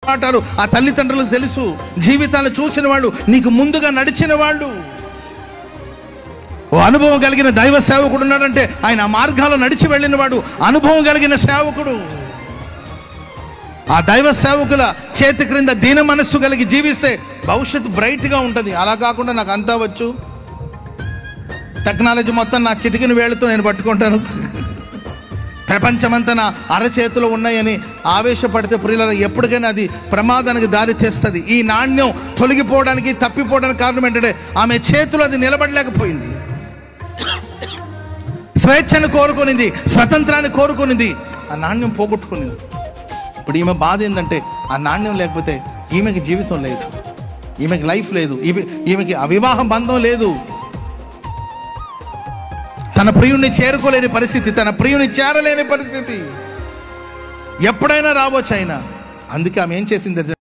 పాఠాలు ఆ తల్లిదండ్రులకు తెలుసు. జీవితాలు చూసిన వాళ్ళు, నీకు ముందుగా నడిచిన వాళ్ళు. ఓ అనుభవం కలిగిన దైవ సేవకుడు ఉన్నాడంటే ఆయన ఆ మార్గాల్లో నడిచి వెళ్ళిన వాడు, అనుభవం కలిగిన సేవకుడు. ఆ దైవ సేవకుల చేతి క్రింద దీన మనస్సు కలిగి జీవిస్తే భవిష్యత్తు బ్రైట్గా ఉంటుంది. అలా కాకుండా నాకు అంతా వచ్చు, టెక్నాలజీ మొత్తం నా చిటికిన వేళ్ళతో నేను పట్టుకుంటాను, ప్రపంచమంతా నా అరచేతిలో ఉన్నాయని ఆవేశపడితే ప్రియులారా ఎప్పటికైనా అది ప్రమాదానికి దారి తీస్తుంది. ఈ నాణ్యం తొలగిపోవడానికి, తప్పిపోవడానికి కారణం ఏంటంటే ఆమె చేతిలో అది నిలబడలేకపోయింది. స్వేచ్ఛను కోరుకునింది, స్వతంత్రాన్ని కోరుకునింది, ఆ నాణ్యం పోగొట్టుకునింది. ఇప్పుడు ఈమె బాధ ఏంటంటే ఆ నాణ్యం లేకపోతే ఈమెకి జీవితం లేదు, ఈమెకి లైఫ్ లేదు, ఈమెకి అవివాహ బంధం లేదు, తన ప్రియుణ్ణి చేరుకోలేని పరిస్థితి, తన ప్రియుని చేరలేని పరిస్థితి ఎప్పుడైనా రావచ్చు అయినా. అందుకే ఆమె ఏం చేసింది?